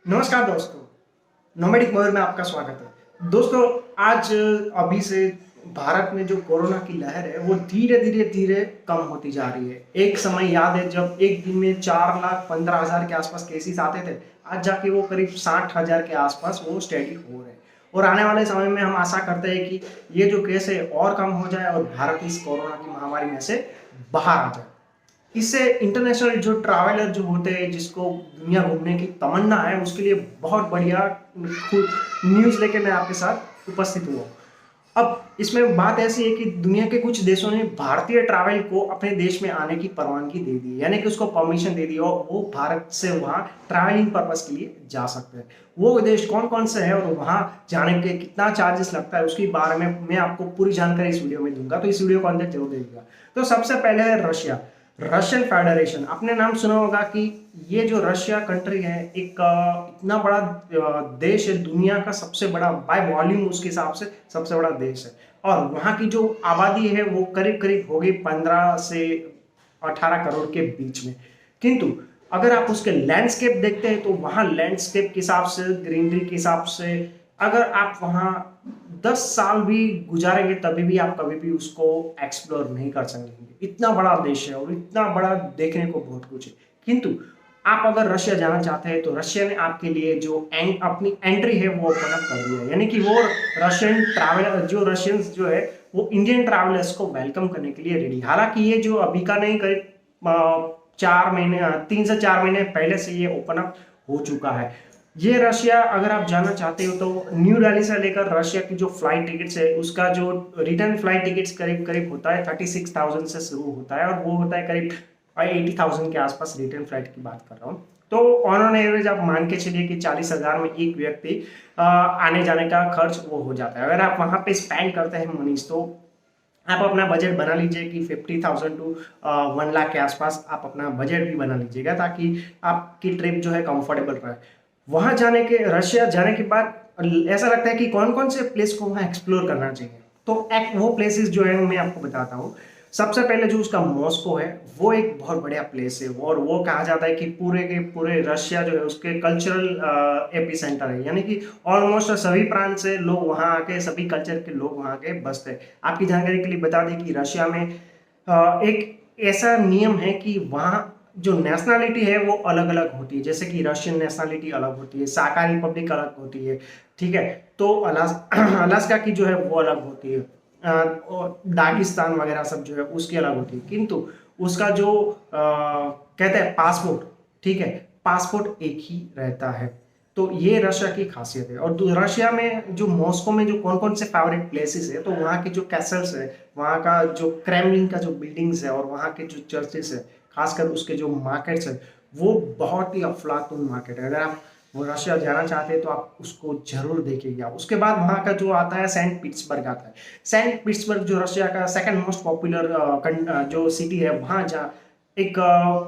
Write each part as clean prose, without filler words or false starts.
नमस्कार दोस्तों, नोमैडिक मयूर में आपका स्वागत है। दोस्तों, आज अभी से भारत में जो कोरोना की लहर है वो धीरे धीरे कम होती जा रही है। एक समय याद है जब एक दिन में 4,15,000 के आसपास केसेस आते थे। आज जाके वो करीब 60,000 के आसपास वो स्टेडी हो रहे हैं और आने वाले समय में हम आशा करते हैं कि ये जो केस है और कम हो जाए और भारत इस कोरोना की महामारी में से बाहर आ जाए। इससे इंटरनेशनल जो ट्रैवलर जो होते हैं, जिसको दुनिया घूमने की तमन्ना है, उसके लिए बहुत बढ़िया न्यूज़ लेके मैं आपके साथ उपस्थित हुआ। अब इसमें बात ऐसी है कि दुनिया के कुछ देशों ने भारतीय ट्रैवल को अपने देश में आने की परवानगी दे दी, यानी कि उसको परमिशन दे दी और वो भारत से वहाँ ट्रैवलिंग पर्पस के लिए जा सकते हैं। वो देश कौन कौन से है और वहाँ जाने के कितना चार्जेस लगता है, उसके बारे में मैं आपको पूरी जानकारी इस वीडियो में दूंगा, तो इस वीडियो को अंत तक जरूर देखिएगा। तो सबसे पहले है रशिया। रशियन फेडरेशन, आपने नाम सुना होगा कि ये जो रशिया कंट्री है एक इतना बड़ा देश है, दुनिया का सबसे बड़ा बाय वॉल्यूम उसके हिसाब से सबसे बड़ा देश है। और वहाँ की जो आबादी है वो करीब करीब होगी 15 से 18 करोड़ के बीच में। किंतु अगर आप उसके लैंडस्केप देखते हैं तो वहाँ लैंडस्केप के हिसाब से, ग्रीनरी के हिसाब से, अगर आप वहाँ 10 साल भी गुजारेंगे तभी भी आप कभी भी उसको एक्सप्लोर नहीं कर सकेंगे। इतना बड़ा देश है और इतना बड़ा देखने को बहुत कुछ है। किंतु आप अगर रशिया जाना चाहते हैं तो रशिया ने आपके लिए जो अपनी एंट्री है वो ओपन अप कर दिया है, यानी कि वो रशियन ट्रैवलर जो रशियंस जो है वो इंडियन ट्रैवलर्स को वेलकम करने के लिए रेडी। हालांकि ये जो अभी का नहीं, करीब 4 महीने, 3 से 4 महीने पहले से ये ओपन अप हो चुका है। ये रशिया अगर आप जाना चाहते हो तो न्यू दिल्ली से लेकर रशिया की जो फ्लाइट टिकट्स है उसका जो रिटर्न फ्लाइट टिकट्स करीब करीब होता है 36,000 से शुरू होता है और वो होता है करीब 80,000 के आसपास। रिटर्न फ्लाइट की बात कर रहा हूँ। तो ऑन एवरेज आप मान के चलिए कि 40,000 में एक व्यक्ति आने जाने का खर्च वो हो जाता है। अगर आप वहाँ पे स्पेंड करते हैं मनीष, तो आप अपना बजट बना लीजिए कि 50,000 टू 1 लाख के आसपास आप अपना बजट भी बना लीजिएगा, ताकि आपकी ट्रिप जो है कंफर्टेबल रहे। वहां जाने के, रशिया जाने के बाद ऐसा लगता है कि कौन कौन से प्लेस को वहां एक्सप्लोर करना चाहिए। तो एक वो प्लेसेस जो है मैं आपको बताता हूँ। सबसे पहले जो उसका मॉस्को है वो एक बहुत बढ़िया प्लेस है और वो कहा जाता है कि पूरे के पूरे रशिया जो है उसके कल्चरल एपी सेंटर है, यानी कि ऑलमोस्ट सभी प्रांत से लोग वहाँ आके, सभी कल्चर के लोग वहाँ के बसते हैं। आपकी जानकारी के लिए बता दें कि रशिया में एक ऐसा नियम है कि वहाँ जो नेशनैलिटी है वो अलग अलग होती है। जैसे कि रशियन नेशनैलिटी अलग होती है, साका रिपब्लिक अलग होती है, ठीक है। तो अलास्का की जो है वो अलग होती है, और दागिस्तान वगैरह सब जो है उसकी अलग होती है। किंतु उसका जो कहते हैं पासपोर्ट, ठीक है, पासपोर्ट एक ही रहता है। तो ये रशिया की खासियत है। और रशिया में जो मॉस्को में जो कौन कौन से फेवरेट प्लेसेस है, तो वहाँ के जो कैसल्स है, वहाँ का जो क्रेमलिन का जो बिल्डिंग्स है और वहाँ के जो चर्चेस है, खासकर उसके जो मार्केट्स है, वो बहुत ही अफलातून मार्केट है। अगर आप वो रशिया जाना चाहते हैं तो आप उसको जरूर देखिएगा। उसके बाद वहाँ का जो आता है सेंट पीटर्सबर्ग आता है। सेंट पीटर्सबर्ग जो रशिया का सेकंड मोस्ट पॉपुलर जो सिटी है, वहाँ जा एक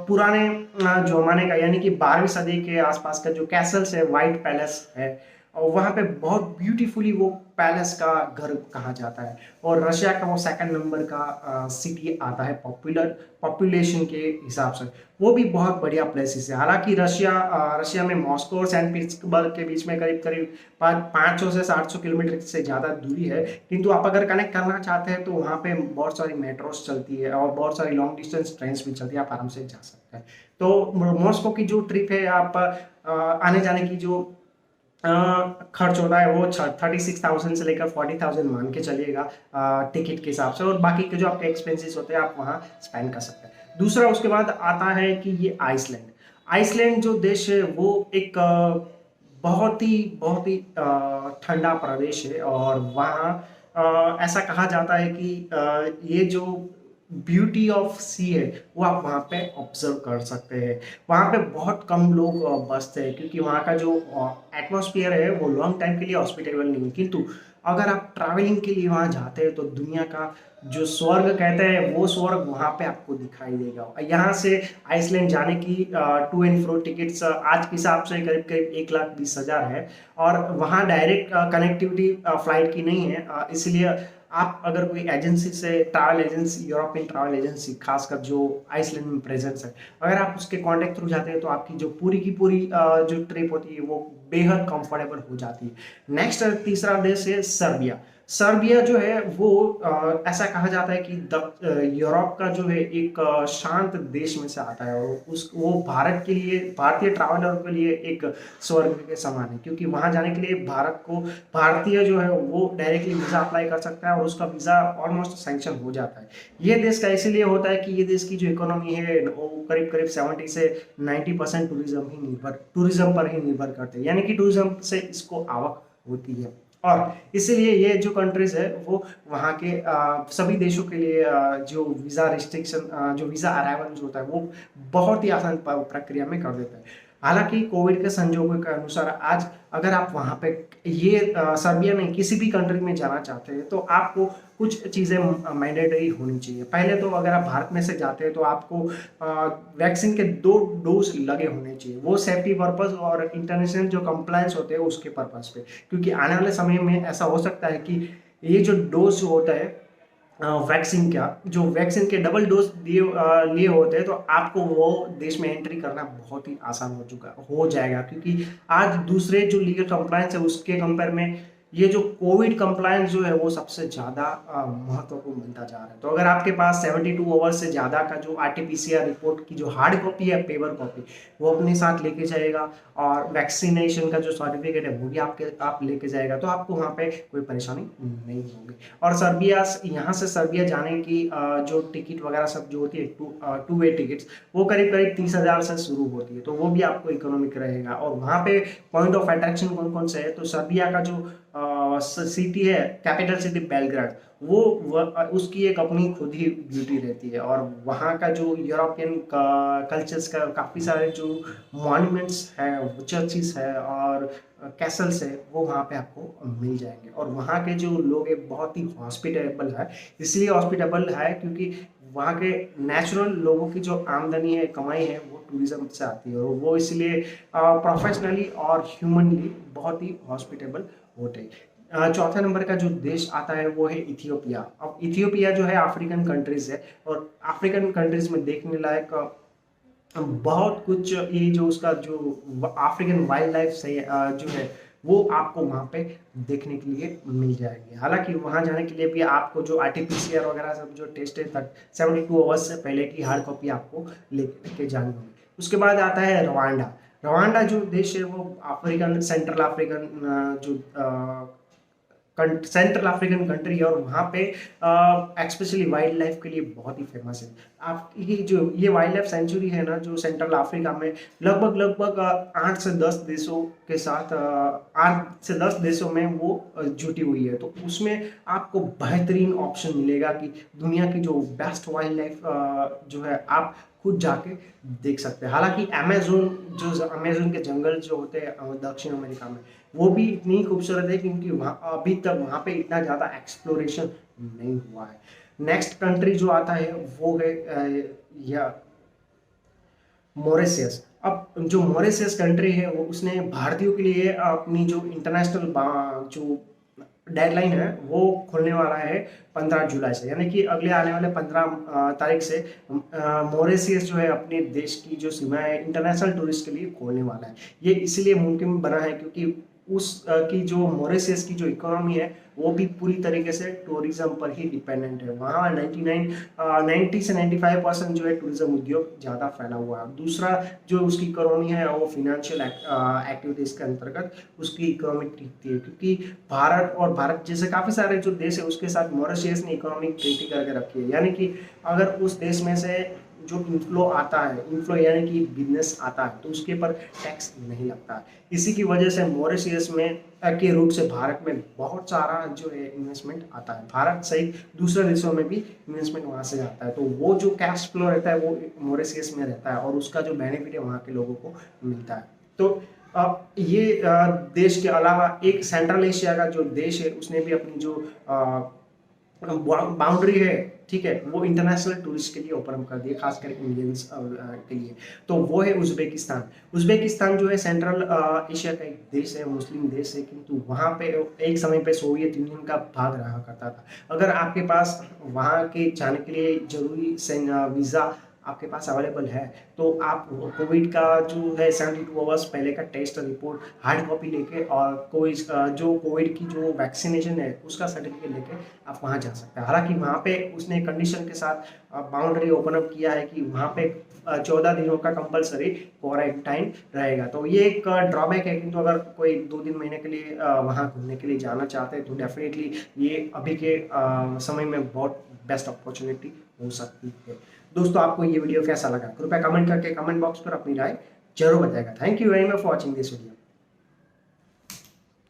पुराने जमाने का, यानी कि 12वीं सदी के आसपास का जो कैसल्स है, वाइट पैलेस है, और वहाँ पे बहुत ब्यूटीफुली वो पैलेस का घर कहा जाता है। और रशिया का वो सेकंड नंबर का सिटी आता है पॉपुलेशन के हिसाब से। वो भी बहुत बढ़िया प्लेसेस है। हालांकि रशिया में मॉस्को और सेंट पीटर्सबर्ग के बीच में करीब करीब 500 से 700 किलोमीटर से ज़्यादा दूरी है। किंतु आप अगर कनेक्ट करना चाहते हैं तो वहाँ पे बहुत सारी मेट्रोस चलती है और बहुत सारी लॉन्ग डिस्टेंस ट्रेन भी चलती है, आप आराम से जा सकते हैं। तो मॉस्को की जो ट्रिप है, आप आने जाने की जो खर्च होता है वो 36,000 से लेकर 40,000 मान के चलिएगा टिकट के हिसाब से, और बाकी के जो आपके एक्सपेंसेस होते हैं आप वहाँ स्पेंड कर सकते हैं। दूसरा उसके बाद आता है कि ये आइसलैंड। आइसलैंड जो देश है वो एक बहुत ही ठंडा प्रदेश है और वहाँ ऐसा कहा जाता है कि ये जो ब्यूटी ऑफ सी है वो आप वहाँ पे ऑब्जर्व कर सकते हैं। वहाँ पे बहुत कम लोग बसते हैं क्योंकि वहाँ का जो एटमॉस्फेयर है वो लॉन्ग टाइम के लिए हॉस्पिटेबल नहीं है। किंतु अगर आप ट्रैवलिंग के लिए वहाँ जाते हैं तो दुनिया का जो स्वर्ग कहते हैं वो स्वर्ग वहाँ पे आपको दिखाई देगा। यहाँ से आइसलैंड जाने की टू एंड फ्रो टिकट्स आज के हिसाब से करीब करीब 1,20,000 है और वहाँ डायरेक्ट कनेक्टिविटी फ्लाइट की नहीं है, इसलिए आप अगर कोई एजेंसी से travel agency, European travel agency, खासकर जो आइसलैंड में प्रेजेंस है, अगर आप उसके कांटेक्ट थ्रू जाते हैं तो आपकी जो पूरी की पूरी जो ट्रिप होती है वो बेहद कंफर्टेबल हो जाती है। नेक्स्ट तीसरा देश है सर्बिया। सर्बिया जो है वो ऐसा कहा जाता है कि यूरोप का जो है एक शांत देश में से आता है, और उस वो भारत के लिए, भारतीय ट्रैवलर के लिए एक स्वर्ग के समान है, क्योंकि वहां जाने के लिए भारत को, भारतीय जो है वो डायरेक्टली वीजा अप्लाई कर सकता है और उसका वीजा ऑलमोस्ट सैंक्शन हो जाता है। ये देश का इसीलिए होता है कि ये देश की जो इकोनॉमी है वो करीब करीब 70 से 90% टूरिज्म पर ही निर्भर करते हैं, यानी कि टूरिज्म से इसको आवक होती है। और इसीलिए ये जो कंट्रीज है वो वहाँ के सभी देशों के लिए जो वीज़ा रिस्ट्रिक्शन, जो वीज़ा अराइवल जो होता है वो बहुत ही आसान प्रक्रिया में कर देता है। हालांकि कोविड के संजोगों के अनुसार आज अगर आप वहाँ पे ये सर्बिया नहीं किसी भी कंट्री में जाना चाहते हैं तो आपको कुछ चीज़ें मैंडेटरी होनी चाहिए। पहले तो अगर आप भारत में से जाते हैं तो आपको वैक्सीन के 2 डोज लगे होने चाहिए, वो सेफ्टी पर्पस और इंटरनेशनल जो कंप्लायंस होते हैं उसके पर्पस पे, क्योंकि आने वाले समय में ऐसा हो सकता है कि ये जो डोज होता है वैक्सीन का, जो वैक्सीन के डबल डोज लिए होते हैं तो आपको वो देश में एंट्री करना बहुत ही आसान हो जाएगा, क्योंकि आज दूसरे जो लीगल कंप्लायंस है उसके कंपेयर में ये जो कोविड कंप्लायंस जो है वो सबसे ज़्यादा महत्वपूर्ण बनता जा रहा है। तो अगर आपके पास 72 आवर्स से ज़्यादा का जो आरटीपीसीआर रिपोर्ट की जो हार्ड कॉपी है, पेपर कॉपी, वो अपने साथ लेके जाएगा, और वैक्सीनेशन का जो सर्टिफिकेट है वो भी आप लेके जाएगा, तो आपको वहाँ पे कोई परेशानी नहीं होगी। और सर्बिया, यहाँ से सर्बिया जाने की जो टिकट वगैरह सब जो होती है, टू वे टिकट्स, वो करीब करीब 30,000 से शुरू होती है, तो वो भी आपको इकोनॉमिक रहेगा। और वहाँ पे पॉइंट ऑफ अट्रैक्शन कौन कौन से है, तो सर्बिया का जो सिटी है, कैपिटल सिटी बेलग्राड, वो उसकी एक अपनी खुद ही ब्यूटी रहती है, और वहाँ का जो यूरोपियन कल्चर्स का काफ़ी सारे जो मॉन्यूमेंट्स है, चर्चिस है और कैसल्स है, वो वहाँ पे आपको मिल जाएंगे। और वहाँ के जो लोग हैं बहुत ही हॉस्पिटेबल है, इसलिए हॉस्पिटेबल है क्योंकि वहाँ के नेचुरल लोगों की जो आमदनी है, कमाई है, वो टूरिज्म से आती है, और वो इसलिए प्रोफेशनली और ह्यूमनली बहुत ही हॉस्पिटेबल होते हैं। चौथा नंबर का जो देश आता है वो है इथियोपिया। अब इथियोपिया जो है अफ्रीकन कंट्रीज है, और अफ्रीकन कंट्रीज में देखने लायक बहुत कुछ, ये जो उसका जो अफ्रीकन वाइल्ड लाइफ जो है वो आपको वहाँ पे देखने के लिए मिल जाएगी। हालांकि वहाँ जाने के लिए भी आपको जो आरटीपीसीआर वगैरह सब जो टेस्ट है तक 72 आवर्स से पहले की हार्ड कॉपी आपको लेके जानी होगी। उसके बाद आता है रवांडा। रवांडा जो देश है वो अफ्रीकन, सेंट्रल अफ्रीकन जो सेंट्रल अफ्रीकन कंट्री है, और वहाँ पे एक्सपेशली वाइल्ड लाइफ के लिए बहुत ही फेमस है। आप ये वाइल्ड लाइफ सेंचुरी है ना, जो सेंट्रल अफ्रीका में लगभग 8 से 10 देशों के साथ 8 से 10 देशों में वो जुटी हुई है, तो उसमें आपको बेहतरीन ऑप्शन मिलेगा कि दुनिया की जो बेस्ट वाइल्ड लाइफ जो है आप खुद जाके देख सकते हैं। हालांकि अमेजोन के जंगल जो होते हैं दक्षिण अमेरिका में, वो भी इतनी खूबसूरत है क्योंकि वहाँ अभी तक वहाँ पे इतना ज़्यादा एक्सप्लोरेशन नहीं हुआ है। नेक्स्ट कंट्री जो आता है वो है या मॉरिशस। अब जो मॉरिशस कंट्री है वो उसने भारतीयों के लिए अपनी जो इंटरनेशनल जो डेडलाइन है वो खुलने वाला है 15 जुलाई से, यानी कि अगले आने वाले 15 तारीख से मॉरिशस जो है अपने देश की जो सीमा है इंटरनेशनल टूरिस्ट के लिए खोलने वाला है। ये इसलिए मुमकिन बना है क्योंकि की जो मॉरिशस की जो इकोनॉमी है वो भी पूरी तरीके से टूरिज्म पर ही डिपेंडेंट है। वहाँ 90 से 95% जो है टूरिज्म उद्योग ज़्यादा फैला हुआ है। दूसरा जो उसकी इकोनॉमी है वो फिनेंशियल एक्टिविटीज के अंतर्गत उसकी इकोनॉमी टिकती है, क्योंकि भारत जैसे काफ़ी सारे जो देश है उसके साथ मॉरिशस ने इकोनॉमिक ट्रीटी करके रखी है, यानी कि अगर उस देश में से जो इनफ्लो आता है, इनफ्लो यानी कि बिजनेस आता है, तो उसके पर टैक्स नहीं लगता है। इसी की वजह से मॉरिशस में के रूप से भारत में बहुत सारा जो है इन्वेस्टमेंट आता है, भारत सहित दूसरे देशों में भी इन्वेस्टमेंट वहाँ से जाता है, तो वो जो कैश फ्लो रहता है वो मॉरिशस में रहता है, और उसका जो बेनिफिट है वहाँ के लोगों को मिलता है। तो ये देश के अलावा एक सेंट्रल एशिया का जो देश है उसने भी अपनी जो बाउंड्री है, ठीक है, वो इंटरनेशनल टूरिस्ट के लिए ओपन कर दिए, खासकर इंडियंस के लिए। तो वो है उज्बेकिस्तान। उज्बेकिस्तान जो है सेंट्रल एशिया का एक देश है, मुस्लिम देश है, किंतु वहाँ पे एक समय पे सोवियत यूनियन का भाग रहा करता था। अगर आपके पास वहाँ के जाने के लिए जरूरी वीज़ा आपके पास अवेलेबल है, तो आप कोविड का जो है 72 आवर्स पहले का टेस्ट रिपोर्ट हार्ड कॉपी लेके और कोई जो कोविड की जो वैक्सीनेशन है उसका सर्टिफिकेट लेके आप वहाँ जा सकते हैं। हालांकि वहाँ पे उसने कंडीशन के साथ बाउंड्री ओपन अप किया है कि वहाँ पे 14 दिनों का कंपलसरी क्वारंटाइन रहेगा। तो ये एक ड्रॉबैक है, किंतु अगर कोई 2-3 महीने के लिए वहाँ घूमने के लिए जाना चाहते हैं तो डेफिनेटली ये अभी के समय में बहुत बेस्ट अपॉर्चुनिटी हो सकती है। दोस्तों, आपको ये वीडियो कैसा लगा कृपया कमेंट करके कमेंट बॉक्स पर अपनी राय जरूर बताएगा। Thank you very much for watching this video.